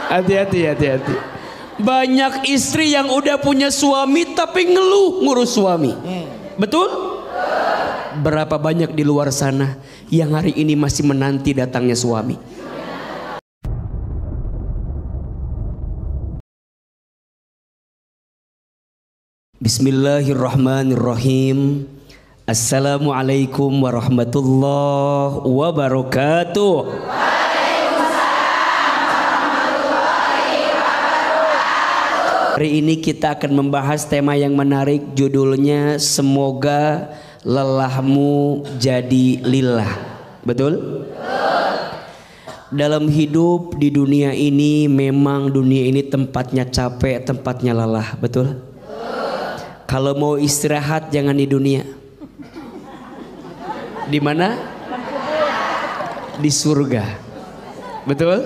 Hati-hati, hati-hati. Banyak istri yang udah punya suami tapi ngeluh ngurus suami. Betul? Berapa banyak di luar sana yang hari ini masih menanti datangnya suami. Bismillahirrahmanirrahim. Assalamualaikum warahmatullahi wabarakatuh. Hari ini kita akan membahas tema yang menarik, judulnya semoga lelahmu jadi lillah. Betul? Dalam hidup di dunia ini, memang dunia ini tempatnya capek, tempatnya lelah. Betul? Kalau mau istirahat jangan di dunia. Di mana? Di surga. Betul?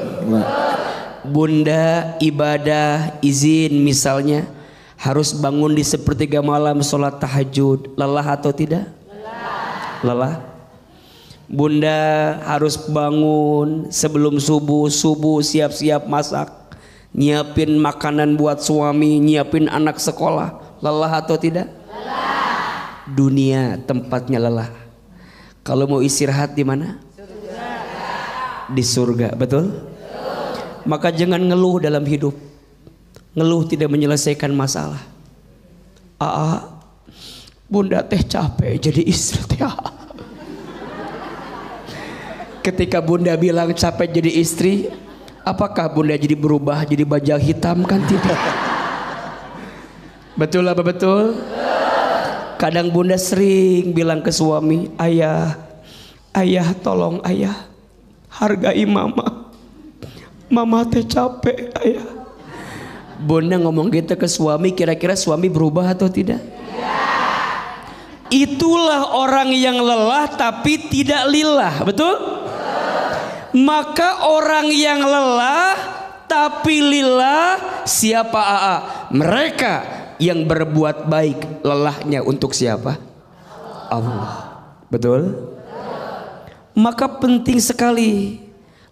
Bunda ibadah izin misalnya harus bangun di sepertiga malam sholat tahajud, lelah atau tidak? Lelah. Bunda harus bangun sebelum subuh siap-siap masak, nyiapin makanan buat suami, nyiapin anak sekolah, lelah atau tidak? Lelah. Dunia tempatnya lelah. Kalau mau istirahat di mana? Di surga, betul? Maka jangan ngeluh dalam hidup. Ngeluh tidak menyelesaikan masalah. Bunda teh capek jadi istri teh. Ketika bunda bilang capek jadi istri, apakah bunda jadi berubah jadi bajang hitam? Kan tidak. Betul apa betul? Kadang bunda sering bilang ke suami, ayah tolong ayah, hargai mama teh capek ayah. Bunda ngomong gitu ke suami, kira-kira suami berubah atau tidak? Itulah orang yang lelah tapi tidak lillah. Betul? Maka orang yang lelah tapi lillah siapa? Mereka yang berbuat baik, lelahnya untuk siapa? Allah. Betul? Maka penting sekali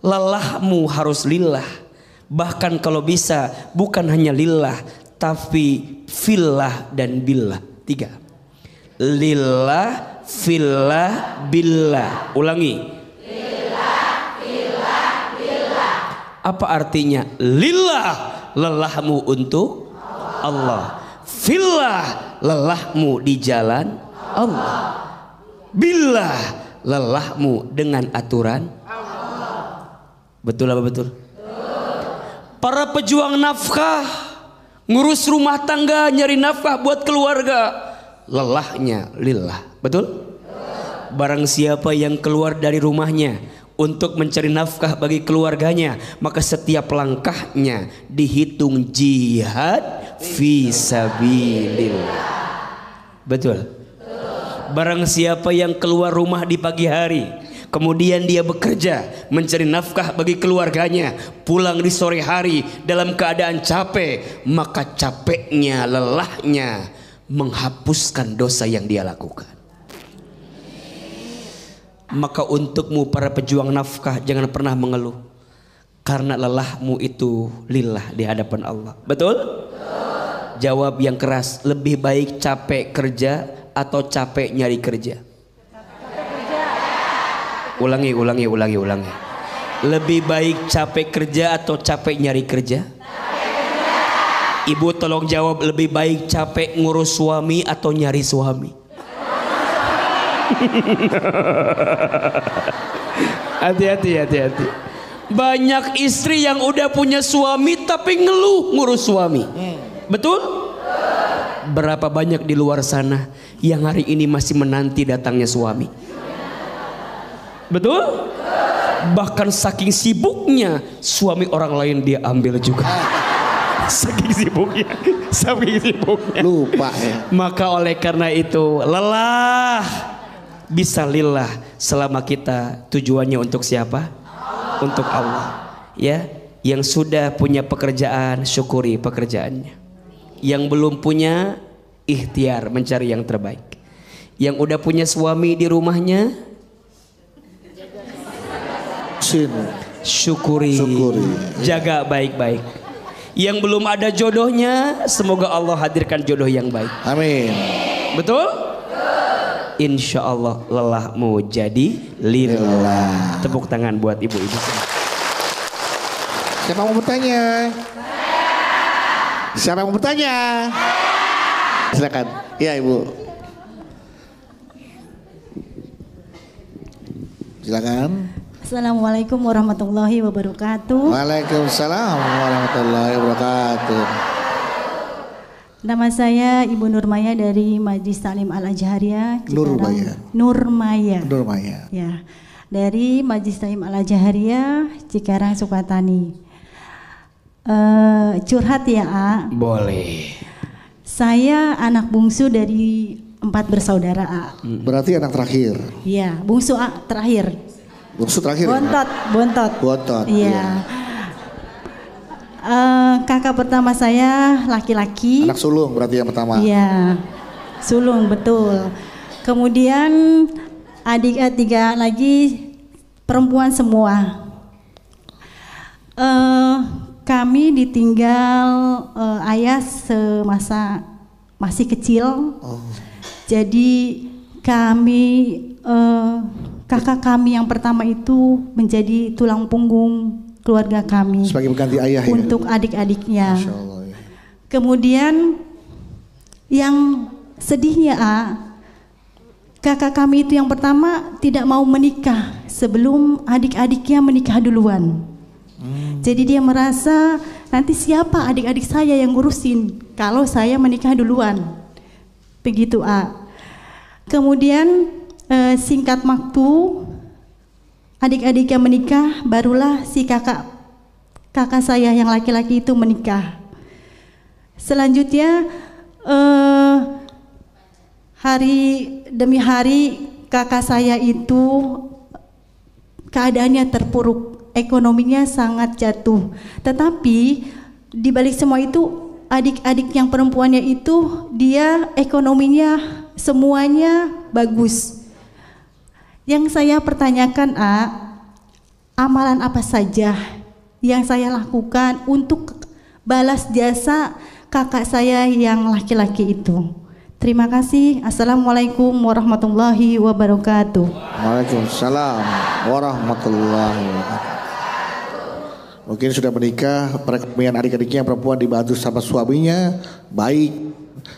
lelahmu harus lillah. Bahkan kalau bisa bukan hanya lillah tapi fillah dan billah. 3. Lillah, fillah, billah. Ulangi. Lillah, fillah, billah. Apa artinya? Lillah, lelahmu untuk Allah. Fillah, lelahmu di jalan Allah. Billah, lelahmu dengan aturan Allah. Betul apa betul? Para pejuang nafkah, ngurus rumah tangga, nyari nafkah buat keluarga, lelahnya lillah. Betul? Barang siapa yang keluar dari rumahnya untuk mencari nafkah bagi keluarganya, maka setiap langkahnya dihitung jihad fisabilillah. Betul? Barang siapa yang keluar rumah di pagi hari, kemudian dia bekerja mencari nafkah bagi keluarganya, pulang di sore hari dalam keadaan capek, maka capeknya, lelahnya menghapuskan dosa yang dia lakukan. Maka untukmu para pejuang nafkah, jangan pernah mengeluh, karena lelahmu itu lillah di hadapan Allah. Betul? Jawab yang keras, lebih baik capek kerja atau capek nyari kerja? Ulangi. Lebih baik capek kerja atau capek nyari kerja? Ibu tolong jawab, lebih baik capek ngurus suami atau nyari suami? Hati-hati. Banyak istri yang udah punya suami tapi ngeluh ngurus suami. Betul? Berapa banyak di luar sana yang hari ini masih menanti datangnya suami? Betul? Bahkan saking sibuknya suami orang lain dia ambil juga. Saking sibuknya lupa ya. Maka oleh karena itu lelah bisa lillah selama kita tujuannya untuk siapa? Untuk Allah. Ya, yang sudah punya pekerjaan syukuri pekerjaannya. Yang belum punya ikhtiar mencari yang terbaik. Yang udah punya suami di rumahnya syukuri. Jaga baik-baik. Yang belum ada jodohnya, semoga Allah hadirkan jodoh yang baik. Amin. Betul? Insya Allah lelahmu jadi lillah. Tepuk tangan buat ibu-ibu. Siapa mau bertanya? Siapa yang mau bertanya? Silakan. Iya ibu. Silakan. Assalamualaikum warahmatullahi wabarakatuh. Waalaikumsalam warahmatullahi wabarakatuh. Nama saya Ibu Nurmaya dari Majelis Taklim Al-Azhariyah. Nurmaya. Ya, dari Majelis Taklim Al-Azhariyah Cikarang Sukatani. Curhat ya, A? Boleh. Saya anak bungsu dari 4 bersaudara, A. Berarti anak terakhir. Iya, bungsu, A, terakhir. Bungsu terakhir. Bontot. Iya. Kakak pertama saya laki-laki. Anak sulung berarti yang pertama. Iya, sulung betul. Kemudian adik tiga lagi perempuan semua. Kami ditinggal ayah semasa masih kecil. Jadi kami kakak kami yang pertama itu menjadi tulang punggung keluarga kami. Sebagai pengganti ayah untuk adik-adiknya. Masya Allah, ya. Kemudian yang sedihnya, kakak kami itu yang pertama tidak mau menikah sebelum adik-adiknya menikah duluan. Jadi dia merasa nanti siapa adik-adik saya yang ngurusin kalau saya menikah duluan. Begitu, A. Kemudian singkat waktu adik-adiknya menikah, barulah si kakak saya yang laki-laki itu menikah. Selanjutnya hari demi hari kakak saya itu keadaannya terpuruk, ekonominya sangat jatuh. Tetapi di balik semua itu adik-adik yang perempuannya itu dia ekonominya semuanya bagus. Yang saya pertanyakan, amalan apa saja yang saya lakukan untuk balas jasa kakak saya yang laki-laki itu? Terima kasih. Assalamualaikum warahmatullahi wabarakatuh. Waalaikumsalam warahmatullahi wabarakatuh. Mungkin sudah menikah, perekonomian adik-adiknya yang perempuan dibantu sama suaminya baik.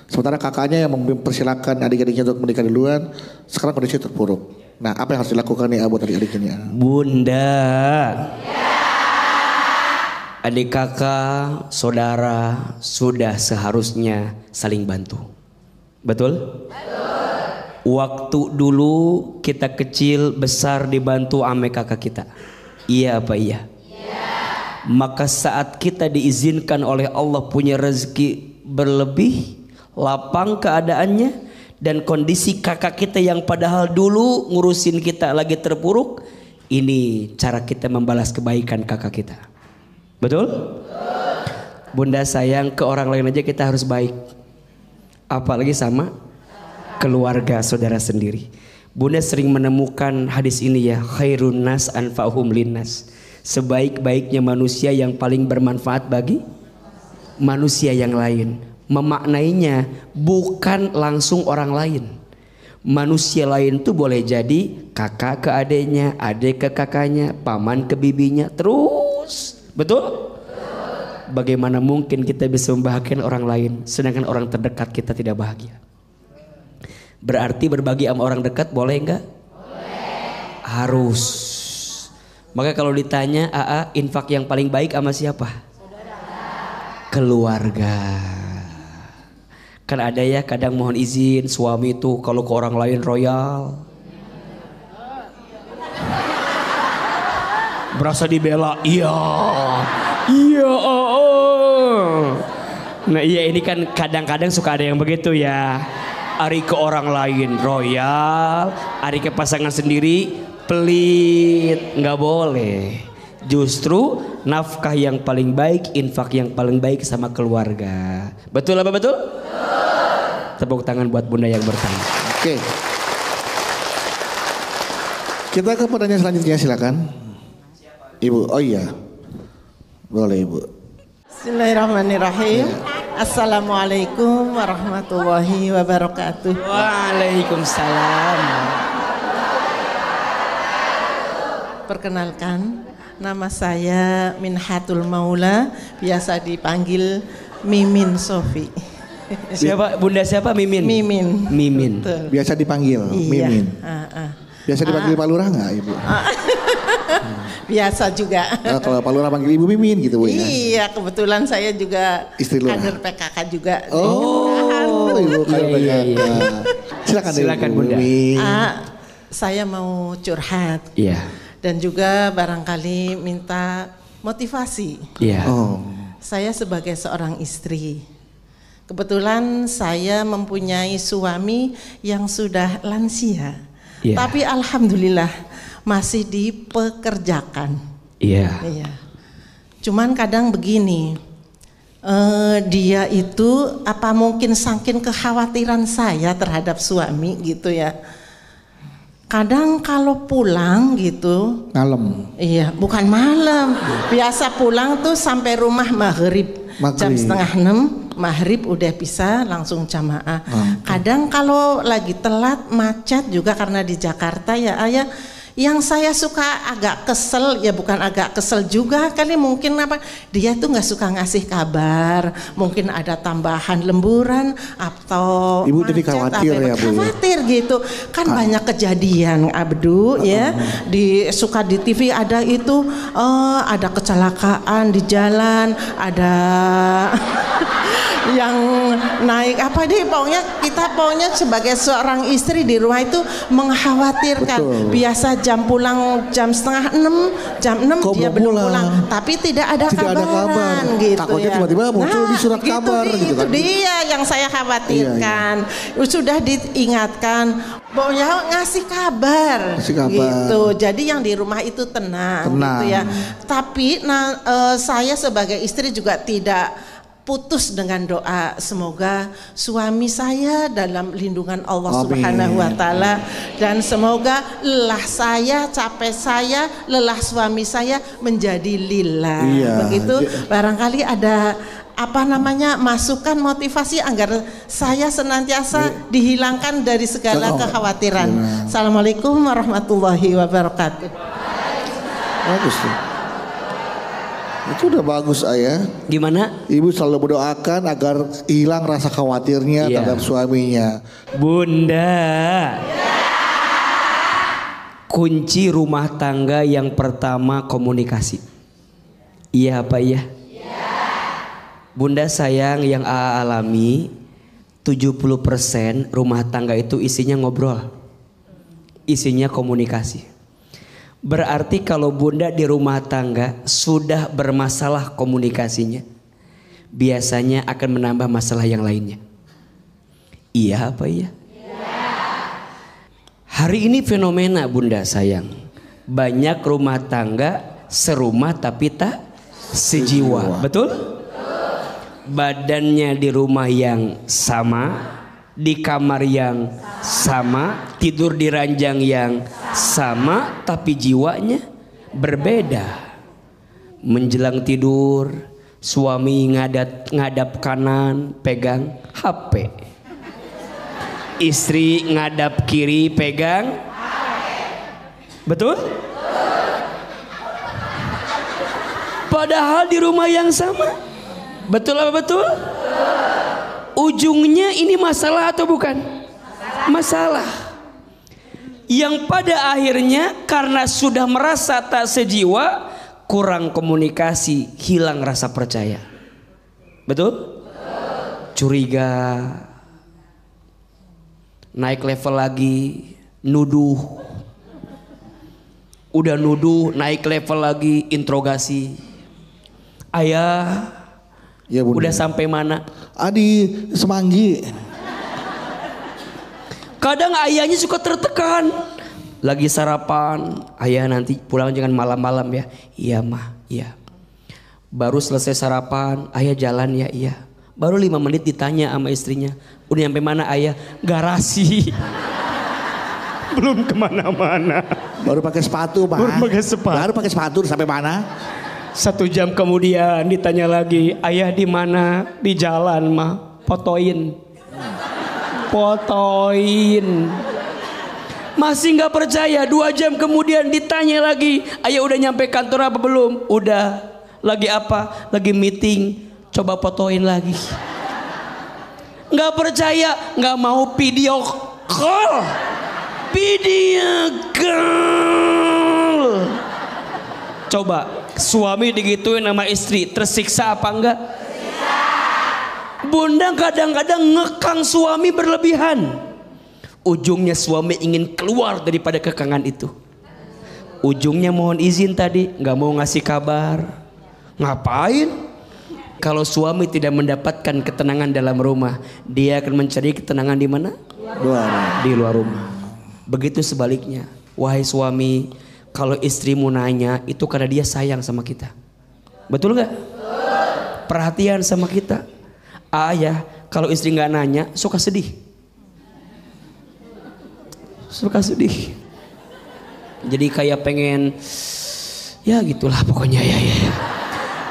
Sementara kakaknya yang mempersilahkan adik-adiknya untuk menikah duluan, sekarang kondisi terpuruk. Nah, apa yang harus dilakukan nih buat adik-adiknya? Bunda, adik kakak, saudara sudah seharusnya saling bantu. Betul? Waktu dulu kita kecil besar dibantu ame kakak kita. Iya apa iya? Maka saat kita diizinkan oleh Allah punya rezeki berlebih, lapang keadaannya, dan kondisi kakak kita yang padahal dulu ngurusin kita lagi terpuruk, ini cara kita membalas kebaikan kakak kita. Betul? Bunda sayang, ke orang lain aja kita harus baik, apalagi sama keluarga saudara sendiri. Bunda sering menemukan hadis ini ya, khairun nas anfa'hum linnas. Sebaik-baiknya manusia yang paling bermanfaat bagi manusia yang lain. Memaknainya bukan langsung orang lain. Manusia lain tuh boleh jadi kakak ke adeknya, adek ke kakaknya, paman ke bibinya, terus. Betul? Bagaimana mungkin kita bisa membahagiakan orang lain sedangkan orang terdekat kita tidak bahagia? Berarti berbagi sama orang dekat boleh enggak? Boleh. Harus. Maka kalau ditanya, infak yang paling baik sama siapa? Keluarga. Kan ada ya kadang mohon izin suami itu kalau ke orang lain royal, berasa dibela. Iya. Nah iya, ini kan kadang-kadang suka ada yang begitu ya. Ari ke orang lain royal, ari ke pasangan sendiri pelit. Nggak boleh. Justru nafkah yang paling baik, infak yang paling baik sama keluarga. Betul apa betul? Tepuk tangan buat bunda yang bertanya. Oke. Kita ke pertanyaan selanjutnya, silakan. Ibu, oh iya. Boleh Ibu. Bismillahirrahmanirrahim. Assalamualaikum warahmatullahi wabarakatuh. Waalaikumsalam. Perkenalkan, nama saya Minhatul Maula, biasa dipanggil Mimin Sofi. Siapa Bunda siapa? Mimin. Mimin. Betul. Biasa dipanggil Iya. Mimin. Biasa dipanggil Pak Lurah nggak Ibu? Biasa juga. Nah, kalau Pak Lurah panggil Ibu Mimin gitu Bu ya? Iya, kebetulan saya juga Istri Lurah. kader PKK juga. Oh, Ibu kader iya, PKK. Silakan Ibu Bunda. Mimin. Saya mau curhat Iya. dan juga barangkali minta motivasi. Iya. Oh, Saya sebagai seorang istri, kebetulan saya mempunyai suami yang sudah lansia, Iya. tapi alhamdulillah masih dipekerjakan. Iya. Iya. Cuman kadang begini, dia itu apa mungkin saking kekhawatiran saya terhadap suami gitu ya. Kadang kalau pulang gitu, malam. iya, bukan malam. Biasa pulang tuh sampai rumah maghrib. Jam 5:30 maghrib udah bisa langsung jamaah. Kadang kalau lagi telat macet juga karena di Jakarta ya ayah. Yang saya suka agak kesel, ya bukan agak kesel juga kali, mungkin apa, dia tuh nggak suka ngasih kabar, mungkin ada tambahan lemburan atau Ibu jadi macet, khawatir ya, Bu? khawatir gitu kan. Banyak kejadian Abdu ya, suka di TV ada itu, ada kecelakaan di jalan, ada yang naik apa deh, pokoknya sebagai seorang istri di rumah itu mengkhawatirkan. Betul. Biasa jam pulang jam 5:30, jam 6 Kok dia mau belum pulang? pulang, tapi tidak ada Tidak ada kabar. gitu. Takutnya ya. tiba-tiba muncul di surat kabar gitu itu kan. dia yang saya khawatirkan. Sudah diingatkan, pokoknya ngasih kabar, Ngasih kabar. gitu. Jadi yang di rumah itu tenang. Gitu ya. Tapi saya sebagai istri juga tidak putus dengan doa, semoga suami saya dalam lindungan Allah Subhanahu wa taala, dan semoga lelah saya, capek saya, lelah suami saya menjadi lillah. Iya. Begitu. Barangkali ada masukan motivasi agar saya senantiasa dihilangkan dari segala kekhawatiran. Assalamualaikum warahmatullahi wabarakatuh. Bagus tuh. Itu udah bagus ayah. Gimana? Ibu selalu mendoakan agar hilang rasa khawatirnya Iya. terhadap suaminya. Bunda. Kunci rumah tangga yang pertama komunikasi. Iya apa iya? Bunda sayang, yang Aa alami 70% rumah tangga itu isinya ngobrol. Isinya komunikasi. Berarti kalau Bunda di rumah tangga sudah bermasalah komunikasinya, biasanya akan menambah masalah yang lainnya. Iya apa iya? Hari ini fenomena Bunda sayang, banyak rumah tangga serumah tapi tak sejiwa. Betul? Badannya di rumah yang sama, di kamar yang sama, tidur di ranjang yang sama, tapi jiwanya berbeda. Menjelang tidur, suami ngadap kanan pegang HP, istri ngadap kiri pegang HP. Betul? Padahal di rumah yang sama. Betul apa betul? Ujungnya ini masalah atau bukan? Masalah. Yang pada akhirnya karena sudah merasa tak sejiwa, kurang komunikasi, hilang rasa percaya. Betul? Curiga, naik level lagi, nuduh. Udah nuduh, naik level lagi, interogasi. Ayah, Ya, Bunda. udah sampai mana? Adi Semanggi. Kadang ayahnya suka tertekan. Lagi sarapan, ayah nanti pulang jangan malam-malam ya. Iya mah, iya. Baru selesai sarapan, ayah jalan ya, iya. Baru 5 menit ditanya sama istrinya, udah nyampe mana ayah? Garasi. Belum kemana-mana. Baru pakai sepatu, Pak. Baru pakai sepatu sampai mana? 1 jam kemudian ditanya lagi, ayah di mana? Di jalan mah, fotoin. Masih nggak percaya. 2 jam kemudian ditanya lagi, ayah udah nyampe kantor apa belum? Udah. Lagi apa? Lagi meeting. Coba fotoin lagi. Nggak percaya, nggak mau video call. Coba suami digituin sama istri, tersiksa apa enggak? Tersiksa. Bunda kadang-kadang ngekang suami berlebihan. Ujungnya suami ingin keluar daripada kekangan itu. Ujungnya mohon izin tadi, nggak mau ngasih kabar. Ngapain? Kalau suami tidak mendapatkan ketenangan dalam rumah, dia akan mencari ketenangan di mana? Di luar rumah. Begitu sebaliknya, wahai suami, kalau istrimu nanya itu karena dia sayang sama kita. Betul nggak? Perhatian sama kita. Ayah, kalau istri nggak nanya, suka sedih. Jadi kayak pengen, ya gitulah pokoknya ya.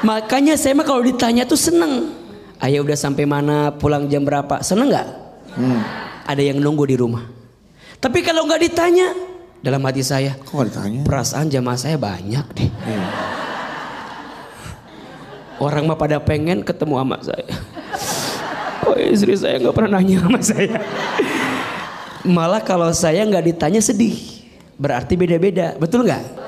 Makanya saya mah kalau ditanya tuh seneng. Ayah udah sampai mana, pulang jam berapa, seneng nggak? Ada yang nunggu di rumah. Tapi kalau nggak ditanya, dalam hati saya, kok nggak ditanya? Perasaan jamaah saya banyak deh. Orang mah pada pengen ketemu sama saya. Kok istri saya nggak pernah nanya sama saya? Malah kalau saya nggak ditanya sedih. Berarti beda-beda, betul nggak?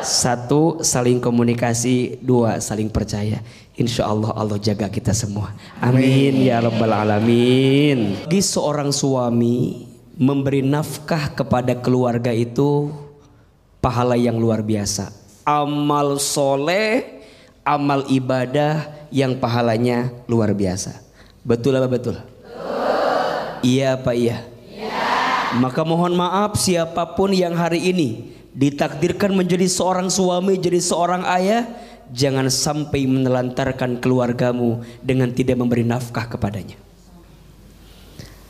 1, saling komunikasi. 2, saling percaya. Insya Allah Allah jaga kita semua. Amin ya rabbal alamin. Bagi seorang suami memberi nafkah kepada keluarga itu pahala yang luar biasa. Amal soleh, amal ibadah yang pahalanya luar biasa. Betul apa betul? Iya apa iya? Maka mohon maaf siapapun yang hari ini ditakdirkan menjadi seorang suami, jadi seorang ayah, jangan sampai menelantarkan keluargamu dengan tidak memberi nafkah kepadanya.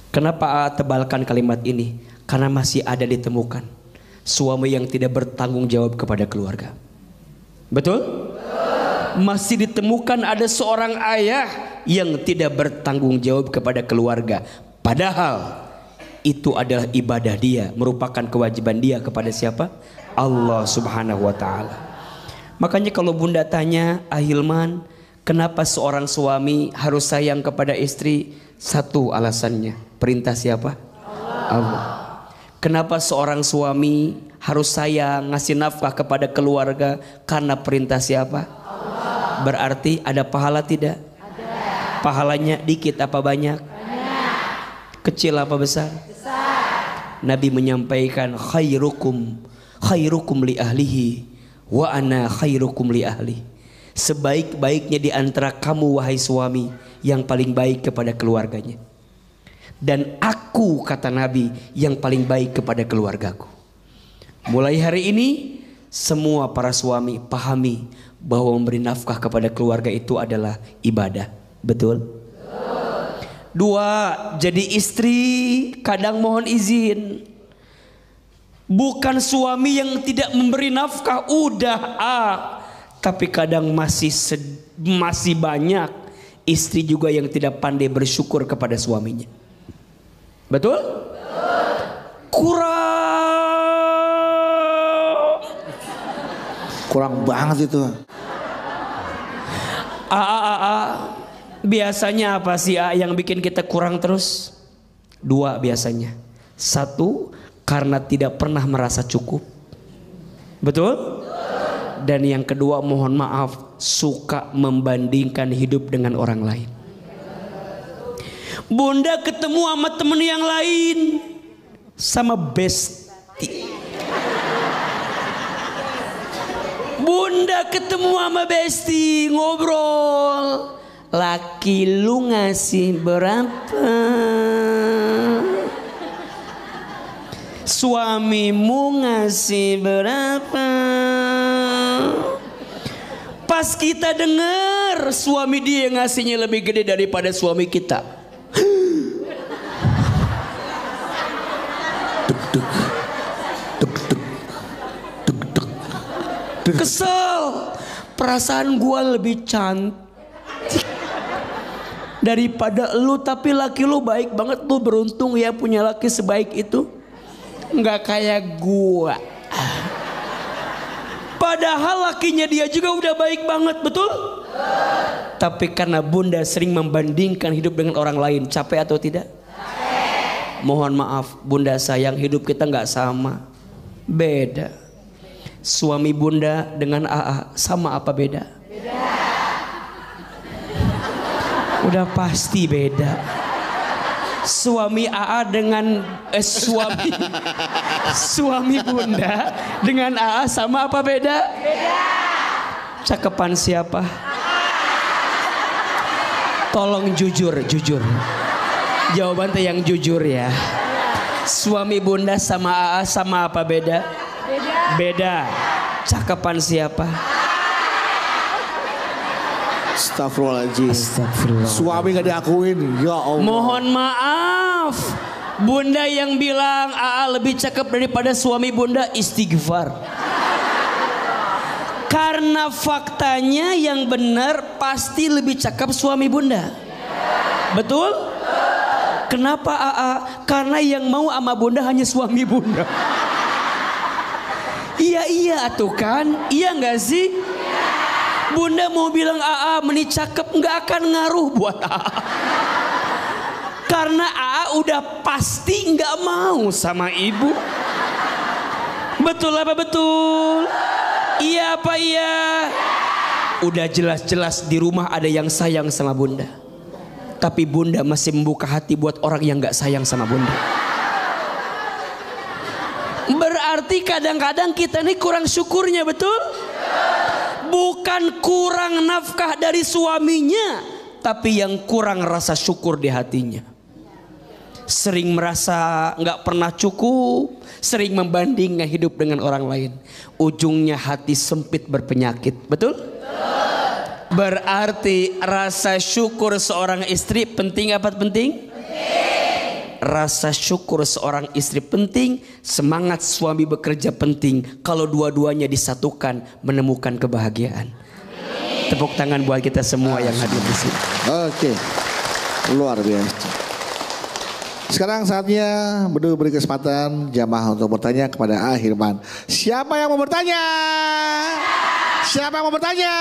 Kenapa tebalkan kalimat ini? Karena masih ada ditemukan suami yang tidak bertanggung jawab kepada keluarga. Betul? Masih ditemukan ada seorang ayah yang tidak bertanggung jawab kepada keluarga. Padahal itu adalah ibadah dia, merupakan kewajiban dia kepada siapa? Allah subhanahu wa ta'ala. Makanya kalau bunda tanya, Ahilman, kenapa seorang suami harus sayang kepada istri? 1 alasannya, perintah siapa? Allah. Kenapa seorang suami harus sayang, ngasih nafkah kepada keluarga? Karena perintah siapa? Allah. Berarti ada pahala tidak? Ada. Pahalanya dikit apa banyak? Banyak. Kecil apa besar? Besar. Nabi menyampaikan khairukum li ahlihi wa ana khairukum li ahli. Sebaik-baiknya di antara kamu wahai suami yang paling baik kepada keluarganya. Dan aku, kata Nabi, yang paling baik kepada keluargaku. Mulai hari ini semua para suami pahami bahwa memberi nafkah kepada keluarga itu adalah ibadah. Betul? 2, jadi istri kadang mohon izin. Bukan suami yang tidak memberi nafkah, tapi kadang masih banyak istri juga yang tidak pandai bersyukur kepada suaminya. Betul? Kurang banget itu. Biasanya apa sih yang bikin kita kurang terus? 2 biasanya. 1, karena tidak pernah merasa cukup. Betul? Dan yang kedua, mohon maaf, suka membandingkan hidup dengan orang lain. Bunda ketemu sama temen yang lain, sama bestie. Bunda ketemu sama bestie, ngobrol. Laki lu ngasih berapa? Suamimu ngasih berapa? Pas kita dengar suami dia ngasihnya lebih gede daripada suami kita. Kesel. Perasaan gua lebih cantik daripada lu, tapi laki lu baik banget, lu beruntung ya punya laki sebaik itu. Nggak kayak gua. Padahal lakinya dia juga udah baik banget, betul? Tapi karena bunda sering membandingkan hidup dengan orang lain, capek atau tidak? Mohon maaf bunda sayang, hidup kita nggak sama, beda. Suami bunda dengan AA sama apa beda? Beda. Udah pasti beda. Suami AA dengan suami bunda dengan AA sama apa beda? Beda. Cakepan siapa? Tolong jujur. Jawaban teh yang jujur ya. Suami bunda sama AA sama apa beda? Beda. Cakepan siapa? Astagfirullahaladzim. Suami gak diakuin. Ya Allah. Mohon maaf. Bunda yang bilang AA lebih cakep daripada suami bunda, istighfar. Karena faktanya yang benar pasti lebih cakep suami bunda. Betul? Kenapa AA? Karena yang mau sama bunda hanya suami bunda. Iya tuh kan? Iya nggak sih? Bunda mau bilang AA meni cakep nggak akan ngaruh buat AA. Karena AA udah pasti nggak mau sama ibu. Betul apa betul? Iya apa iya? Udah jelas-jelas di rumah ada yang sayang sama bunda. Tapi bunda masih membuka hati buat orang yang gak sayang sama bunda. Berarti kadang-kadang kita ini kurang syukurnya, betul? Bukan kurang nafkah dari suaminya, tapi yang kurang rasa syukur di hatinya. Sering merasa gak pernah cukup, sering membandingkan hidup dengan orang lain. Ujungnya hati sempit berpenyakit, betul? Berarti rasa syukur seorang istri penting apa penting? Penting. Rasa syukur seorang istri penting, semangat suami bekerja penting. Kalau dua-duanya disatukan menemukan kebahagiaan. Amin. Tepuk tangan buat kita semua yang hadir di sini. Oke. Luar biasa. Sekarang saatnya beri kesempatan jamaah untuk bertanya kepada Ahirman. Siapa yang mau bertanya? Siapa yang mau bertanya?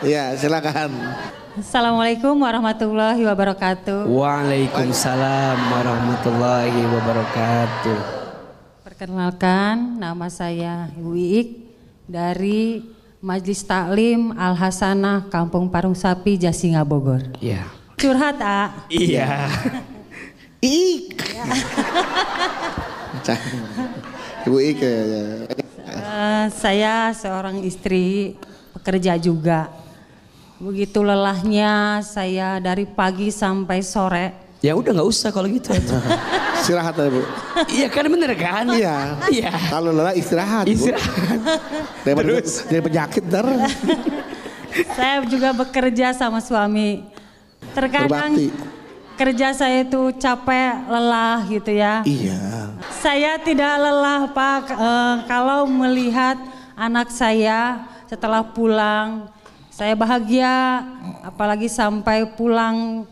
Ya, silakan. Assalamualaikum warahmatullahi wabarakatuh. Waalaikumsalam warahmatullahi wabarakatuh. Perkenalkan, nama saya Ibu Iik dari Majelis Taklim Al Hasanah Kampung Parung Sapi, Jasinga, Bogor. Iya. Curhat, A. Iya. Iik. Ibu Iik. Saya seorang istri pekerja juga. Begitu lelahnya saya dari pagi sampai sore. Ya udah nggak usah kalau gitu. Istirahat ya Bu. Iya kan bener kan? Iya. Iya. Kalau lelah istirahat. Istirahat. Terus dari penyakit ntar. Saya juga bekerja sama suami. Terkadang kerja saya itu capek, lelah gitu ya. Iya. Saya tidak lelah Pak kalau melihat anak saya setelah pulang. Saya bahagia, apalagi sampai pulang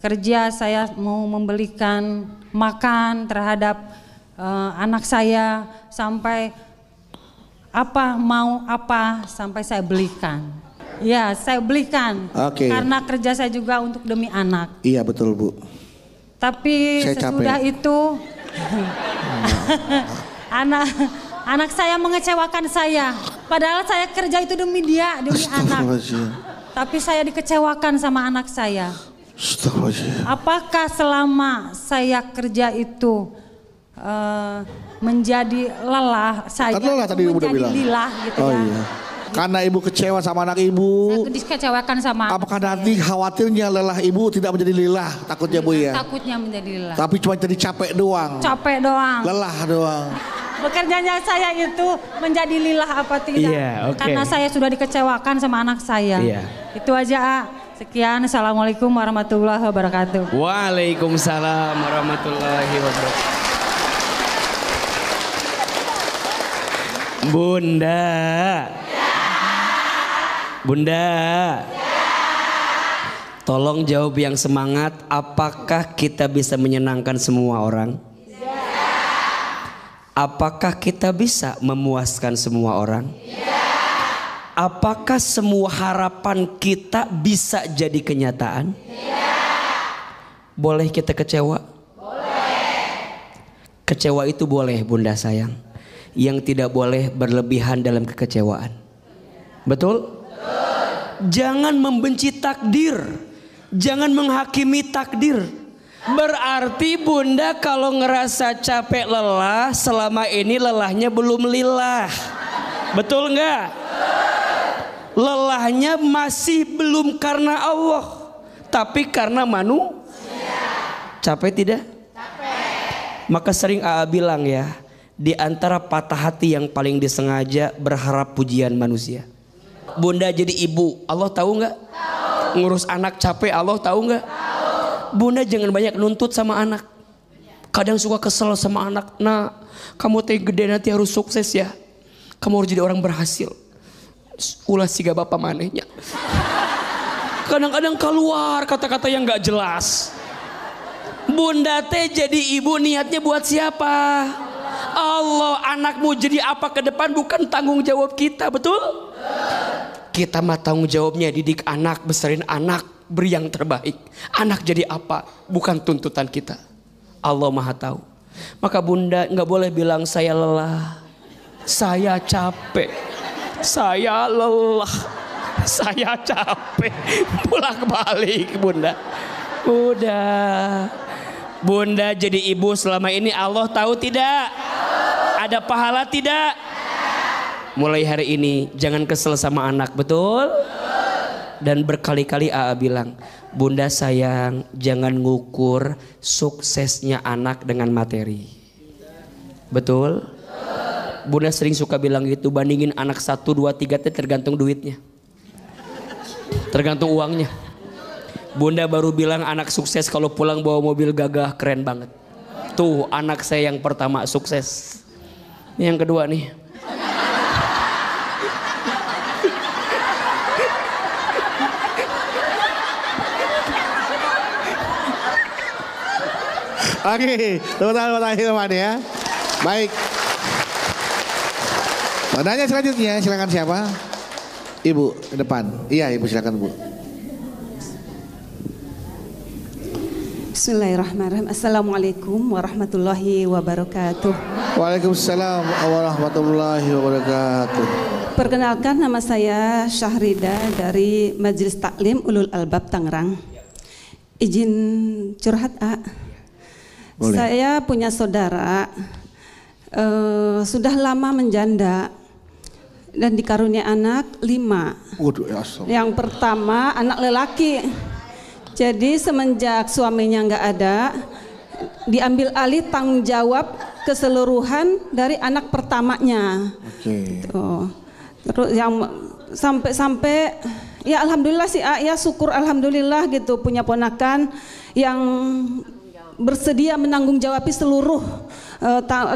kerja saya mau membelikan makan terhadap anak saya, sampai mau apa sampai saya belikan. Ya, saya belikan. Karena kerja saya juga untuk demi anak. Iya betul Bu. Tapi saya sesudah capek. Itu anak saya mengecewakan saya. Padahal saya kerja itu demi dia, demi anak. Tapi saya dikecewakan sama anak saya. Apakah selama saya kerja itu menjadi lelah, saya menjadi lilah gitu ya? Iya. Karena ibu kecewa sama anak ibu. Saya dikecewakan sama anak. Apakah nanti khawatirnya lelah ibu tidak menjadi lilah? Takutnya Bu ya? Takutnya menjadi lilah. Tapi cuma jadi capek doang. Capek doang. Lelah doang. Bekerjanya saya itu menjadi lilah apa tidak? Iya, okay. Karena saya sudah dikecewakan sama anak saya. Iya. Itu aja, A. Sekian. Assalamualaikum warahmatullahi wabarakatuh. Waalaikumsalam warahmatullahi wabarakatuh. Bunda. Bunda. Tolong jawab yang semangat. Apakah kita bisa menyenangkan semua orang? Apakah kita bisa memuaskan semua orang? Apakah semua harapan kita bisa jadi kenyataan? Boleh kita kecewa? Kecewa itu boleh, Bunda sayang. Yang tidak boleh berlebihan dalam kekecewaan. Betul? Jangan membenci takdir. Jangan menghakimi takdir. Berarti Bunda kalau ngerasa capek lelah, selama ini lelahnya belum lillah. Betul enggak? Lelahnya masih belum karena Allah, tapi karena manusia. Capek tidak? Capek. Maka sering AA bilang ya, di antara patah hati yang paling disengaja berharap pujian manusia. Bunda jadi ibu, Allah tahu nggak? Ngurus anak capek, Allah tahu nggak? Bunda jangan banyak nuntut sama anak. Kadang suka kesel sama anak. Nah, kamu teh gede nanti harus sukses ya. Kamu harus jadi orang berhasil. Ulah siga bapak manehnya. Kadang-kadang keluar kata-kata yang nggak jelas. Bunda teh jadi ibu niatnya buat siapa? Allah. Anakmu jadi apa ke depan bukan tanggung jawab kita, betul? Kita mah tanggung jawabnya didik anak, besarin anak, beri yang terbaik. Anak jadi apa bukan tuntutan kita. Allah Maha tahu. Maka Bunda nggak boleh bilang saya lelah, saya capek, saya lelah, saya capek. Pulang balik Bunda. Udah. Bunda jadi ibu selama ini Allah tahu tidak? Ada pahala tidak? Mulai hari ini jangan kesel sama anak, betul? Dan berkali-kali AA bilang, Bunda sayang jangan ngukur suksesnya anak dengan materi. Betul? Bunda sering suka bilang gitu, bandingin anak 1, 2, 3 tergantung duitnya. Tergantung uangnya. Bunda baru bilang anak sukses kalau pulang bawa mobil gagah keren banget. Tuh anak saya yang pertama sukses. Ini yang kedua nih. Oke, teman-teman teman ya. Baik. Pertanyaan selanjutnya silakan siapa? Ibu ke depan. Iya ibu silakan bu. Bismillahirrahmanirrahim. Assalamualaikum warahmatullahi wabarakatuh. Waalaikumsalam warahmatullahi wabarakatuh. Perkenalkan nama saya Syahrida dari Majelis Taklim Ulul Albab Tangerang. Izin curhat Boleh. Saya punya saudara sudah lama menjanda dan dikarunia anak 5. Waduh, ya Allah. Yang pertama anak lelaki. Jadi semenjak suaminya nggak ada, diambil alih tanggung jawab keseluruhan dari anak pertamanya. Oke. Tuh. Terus yang sampai ya alhamdulillah sih ya syukur alhamdulillah gitu punya ponakan yang bersedia menanggung jawabi seluruh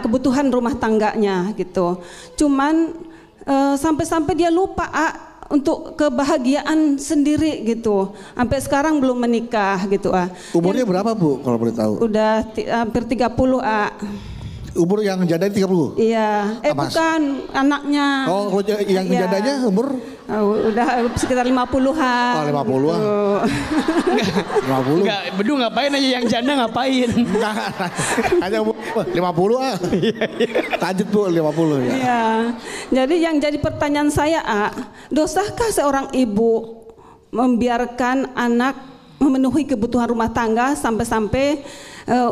kebutuhan rumah tangganya gitu. Cuman sampai-sampai dia lupa untuk kebahagiaan sendiri gitu. Sampai sekarang belum menikah gitu Umurnya berapa bu kalau boleh tahu? Udah hampir 30 Umur yang janda 30? Iya. Bukan anaknya. Oh yang Iya. jandanya umur? Udah sekitar 50-an. Oh 50-an. 50. Enggak, Bedu ngapain aja yang janda ngapain? Hanya 50 Lanjut bu 50 ya. Iya. Jadi yang jadi pertanyaan saya dosakah seorang ibu membiarkan anak memenuhi kebutuhan rumah tangga sampai-sampai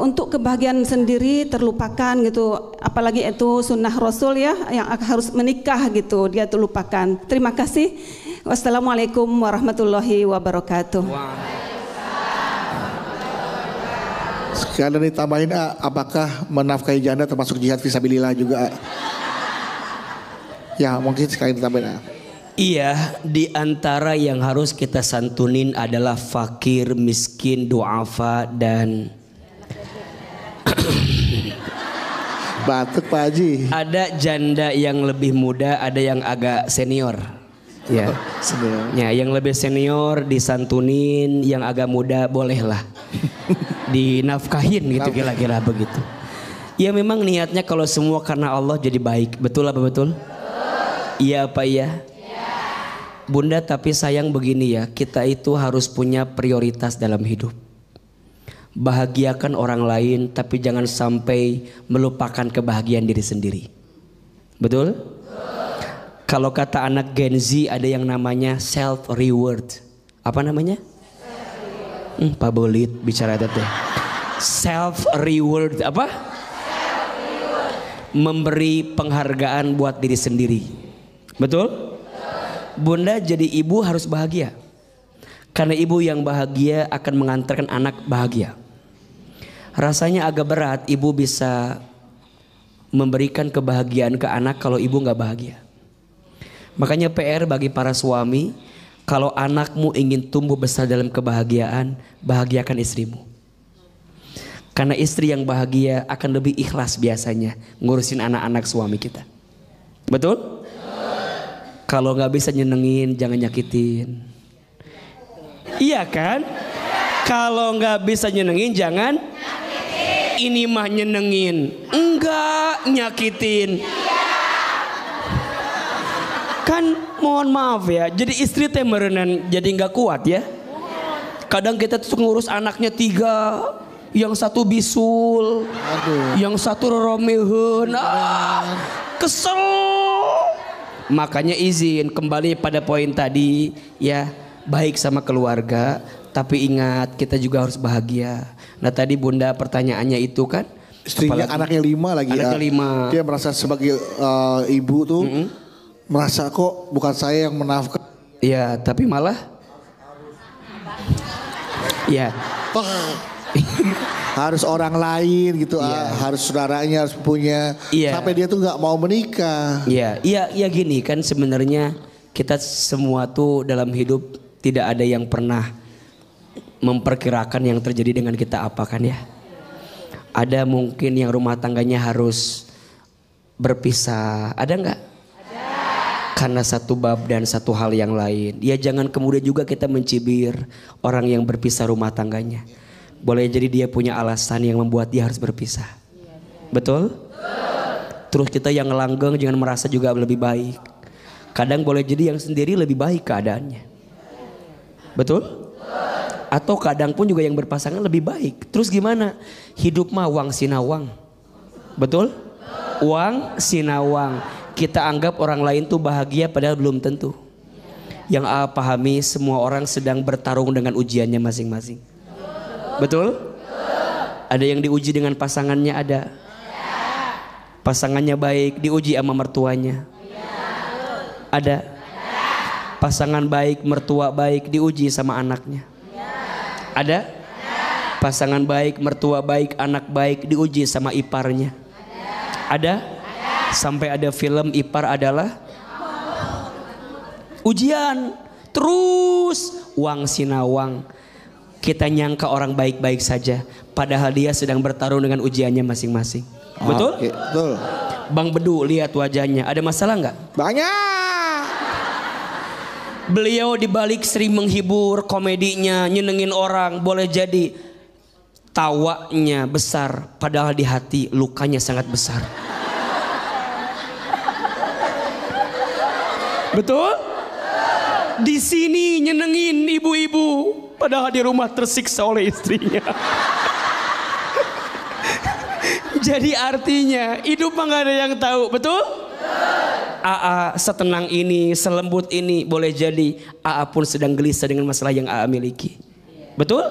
untuk kebahagiaan sendiri terlupakan gitu, apalagi itu sunnah Rasul ya yang harus menikah gitu dia terlupakan. Terima kasih. Wassalamualaikum warahmatullahi wabarakatuh. Sekalian ditambahin apakah menafkahi janda termasuk jihad fisabilillah juga? Ya mungkin sekalian ditambahin Iya, di antara yang harus kita santunin adalah fakir, miskin, duafa dan Batuk Pak Haji. Ada janda yang lebih muda, ada yang agak senior. Ya. Ya, yang lebih senior disantunin, yang agak muda bolehlah dinafkahin gitu kira-kira begitu. Ya memang niatnya kalau semua karena Allah jadi baik. Betul apa betul? Iya apa iya? Bunda, tapi sayang begini ya, kita itu harus punya prioritas dalam hidup. Bahagiakan orang lain, tapi jangan sampai melupakan kebahagiaan diri sendiri. Betul? Kalau kata anak Gen Z ada yang namanya self reward. Apa namanya? Pak Bolit bicara itu. Self reward apa? Memberi penghargaan buat diri sendiri. Betul? Bunda jadi ibu harus bahagia. Karena ibu yang bahagia akan mengantarkan anak bahagia. Rasanya agak berat ibu bisa memberikan kebahagiaan ke anak kalau ibu nggak bahagia. Makanya PR bagi para suami, kalau anakmu ingin tumbuh besar dalam kebahagiaan, bahagiakan istrimu. Karena istri yang bahagia akan lebih ikhlas biasanya ngurusin anak-anak suami kita. Betul? Kalau nggak bisa nyenengin, jangan nyakitin. Iya kan? Kalau nggak bisa nyenengin, jangan. Ini mah nyenengin, enggak nyakitin. Kan mohon maaf ya, jadi istri teh merenan jadi nggak kuat ya. Kadang kita tuh ngurus anaknya 3, yang satu bisul, yang satu roromehun, kesel. Makanya izin kembali pada poin tadi ya, baik sama keluarga, tapi ingat kita juga harus bahagia. Nah tadi Bunda pertanyaannya itu kan, istrinya anaknya 5 lagi. Anaknya 5. Dia merasa sebagai ibu tuh. Merasa kok bukan saya yang menafkah. Ya, tapi malah ya harus orang lain gitu, harus saudaranya harus punya. Sampai dia tuh nggak mau menikah. Iya gini kan, sebenarnya kita semua tuh dalam hidup tidak ada yang pernah memperkirakan yang terjadi dengan kita apa kan ya. Ada mungkin yang rumah tangganya harus berpisah, ada nggak? Karena satu bab dan satu hal yang lain. Ya jangan kemudian juga kita mencibir orang yang berpisah rumah tangganya. Boleh jadi dia punya alasan yang membuat dia harus berpisah. Betul? Terus kita yang langgeng jangan merasa juga lebih baik. Kadang boleh jadi yang sendiri lebih baik keadaannya. Betul? Atau kadang pun juga yang berpasangan lebih baik. Terus gimana? Hidup mah wang sinawang. Betul? Wang sinawang. Kita anggap orang lain tuh bahagia padahal belum tentu. Yang pahami semua orang sedang bertarung dengan ujiannya masing-masing. Betul? Ada yang diuji dengan pasangannya, ada. Pasangannya baik diuji sama mertuanya. Ada. Pasangan baik, mertua baik diuji sama anaknya. Ada. Pasangan baik, mertua baik, anak baik diuji sama iparnya. Ada. Sampai ada film ipar adalah ujian. Terus wang sinawang. Kita nyangka orang baik-baik saja, padahal dia sedang bertarung dengan ujiannya masing-masing. Betul? Betul. Bang Bedu lihat wajahnya, ada masalah nggak? Banyak. Beliau dibalik sering menghibur, komedinya nyenengin orang, boleh jadi tawanya besar, padahal di hati lukanya sangat besar. Betul? Di sini nyenengin ibu-ibu, padahal di rumah tersiksa oleh istrinya. Jadi artinya hidup mah gak ada yang tahu, betul? AA setenang ini, selembut ini, boleh jadi AA pun sedang gelisah dengan masalah yang AA miliki. Betul?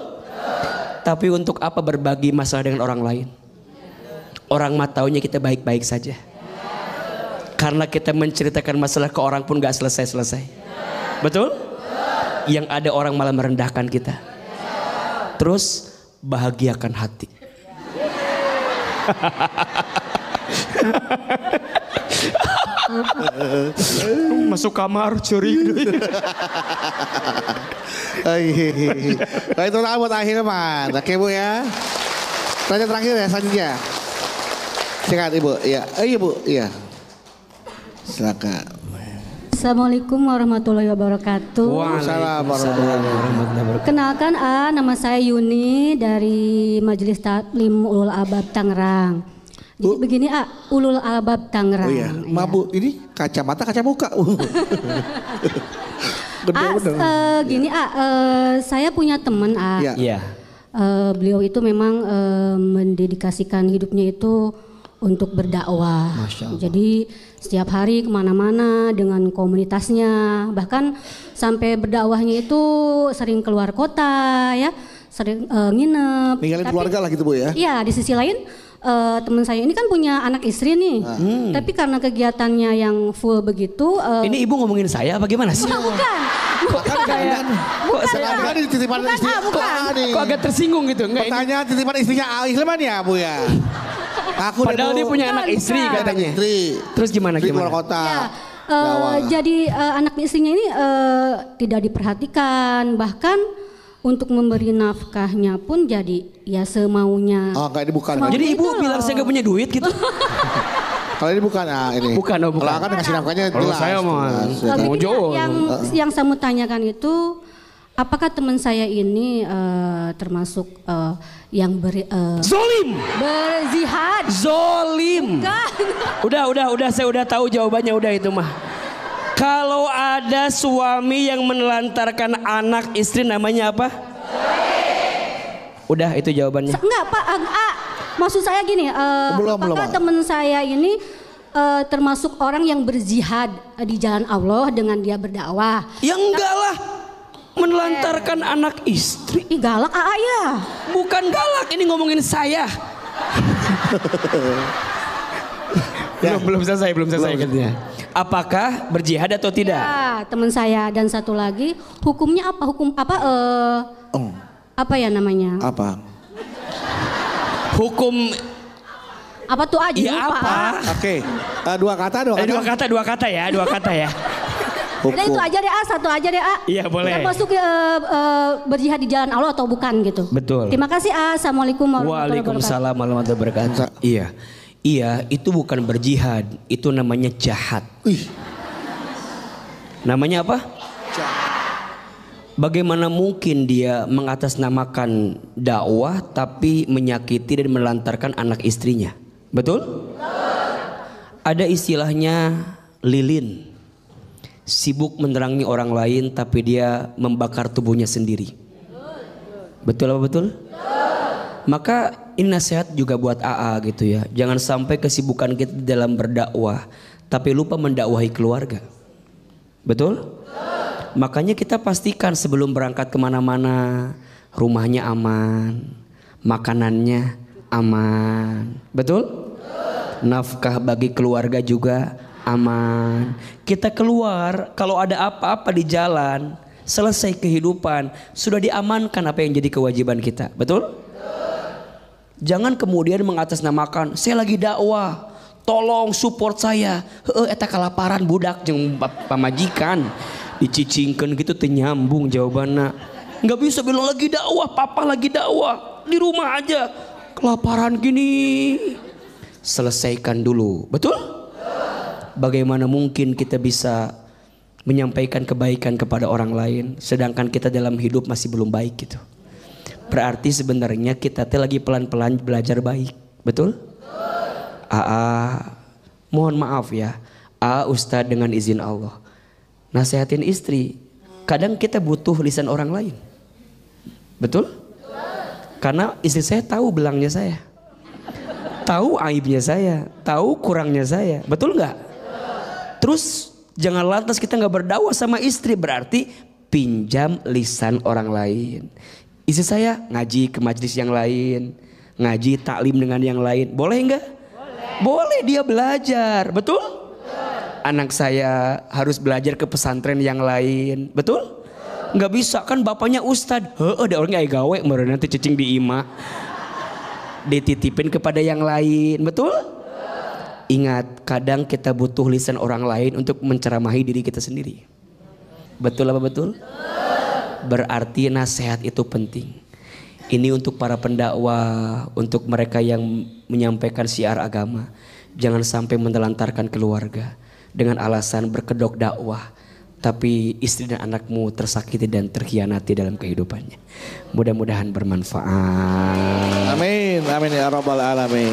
Tapi untuk apa berbagi masalah dengan orang lain? Orang mah taunya kita baik-baik saja. Karena kita menceritakan masalah ke orang pun gak selesai-selesai. Betul? Yang ada orang malah merendahkan kita. Terus bahagiakan hati. Masuk kamar curi. Nah itu buat akhir man. Oke Bu ya. Tanya terakhir ya selanjutnya. Silakan Ibu. Iya, Ibu. Iya. Silakan. Assalamualaikum warahmatullahi wabarakatuh. Waalaikumsalam warahmatullahi wabarakatuh. Kenalkan nama saya Yuni dari Majelis Taklim Ulul Albab Tangerang. Jadi begini Ulul Albab Tangerang. Oh iya, Mabu ini kacamata kaca muka. Gini saya punya teman Iya. Beliau itu memang mendedikasikan hidupnya itu untuk berdakwah. Jadi setiap hari kemana-mana dengan komunitasnya, bahkan sampai berdakwahnya itu sering keluar kota ya, sering nginep. Ninggalin keluarga lah gitu Bu ya? Iya, di sisi lain teman saya ini kan punya anak istri nih, tapi karena kegiatannya yang full begitu. Ini Ibu ngomongin saya apa gimana sih? Bukan. Bukan titipan istri. Kok agak tersinggung gitu? Enggak, pertanyaan titipan istrinya Hilman ya Bu ya? Aku padahal dia punya anak istri katanya. Terus gimana? Keluar kota. Ya, jadi anak istrinya ini tidak diperhatikan, bahkan untuk memberi nafkahnya pun jadi ya semaunya. Oh, kayak ini bukan. Jadi Ibu bilang saya nggak punya duit gitu? Kalau ini bukan ini. Bukan. Kalau kan ngasih nafkahnya jelas. Saya mau jauh. Yang saya mau tanyakan itu, apakah teman saya ini termasuk yang zolim, berzihad? Zolim. Udah, saya udah tahu jawabannya udah itu mah. Kalau ada suami yang menelantarkan anak istri namanya apa? Udah itu jawabannya. Enggak Pak, maksud saya gini, apakah teman saya ini termasuk orang yang berzihad di jalan Allah dengan dia berdakwah? Ya enggak lah. Menelantarkan anak istri. Ih galak ya. Bukan galak, ini ngomongin saya. Belum selesai katanya. Apakah berjihad atau tidak? Ya, teman saya dan satu lagi hukumnya apa? Apa ya namanya? Apa? Hukum apa tuh aja? Ya apa? Oke. Dua kata ya. Udah itu aja deh satu aja deh Iya boleh. Masuk berjihad di jalan Allah atau bukan gitu. Betul. Terima kasih Assalamualaikum warahmatullahi wabarakatuh. Waalaikumsalam warahmatullahi wabarakatuh. Iya, itu bukan berjihad, itu namanya jahat. Namanya apa? Bagaimana mungkin dia mengatasnamakan dakwah tapi menyakiti dan melantarkan anak istrinya? Betul? Ada istilahnya lilin. Sibuk menerangi orang lain tapi dia membakar tubuhnya sendiri. Betul apa betul? Maka ini nasihat juga buat AA gitu ya. Jangan sampai kesibukan kita dalam berdakwah tapi lupa mendakwahi keluarga. Betul? Makanya kita pastikan sebelum berangkat kemana-mana rumahnya aman, makanannya aman. Betul? Nafkah bagi keluarga juga aman. Kita keluar kalau ada apa-apa di jalan, selesai kehidupan, sudah diamankan apa yang jadi kewajiban kita. Betul? Jangan kemudian mengatasnamakan saya lagi dakwah, tolong support saya. Eta kelaparan budak jeung pamajikan dicicingkeun gitu teu nyambung jawabanna. Enggak bisa bilang lagi dakwah, papa lagi dakwah, di rumah aja kelaparan gini. Selesaikan dulu. Betul? Bagaimana mungkin kita bisa menyampaikan kebaikan kepada orang lain sedangkan kita dalam hidup masih belum baik gitu. Berarti sebenarnya kita lagi pelan-pelan belajar baik. Betul? Mohon maaf ya. Ustadz dengan izin Allah nasehatin istri. Kadang kita butuh lisan orang lain. Betul? Karena istri saya tahu belangnya saya, tahu aibnya saya, tahu kurangnya saya. Betul nggak? Terus jangan lantas kita nggak berdakwah sama istri, berarti pinjam lisan orang lain. Istri saya ngaji ke majelis yang lain, ngaji taklim dengan yang lain, boleh nggak? Boleh dia belajar, betul? Anak saya harus belajar ke pesantren yang lain, betul? Nggak bisa kan bapaknya ustad, ada orang kayak gawe, mereka nanti cicing di imah, dititipin kepada yang lain, betul? Ingat, kadang kita butuh lisan orang lain untuk menceramahi diri kita sendiri. Betul apa betul? Berarti nasihat itu penting. Ini untuk para pendakwah, untuk mereka yang menyampaikan syiar agama. Jangan sampai menelantarkan keluarga dengan alasan berkedok dakwah, tapi istri dan anakmu tersakiti dan terkhianati dalam kehidupannya. Mudah-mudahan bermanfaat. Amin, amin ya rabbal alamin.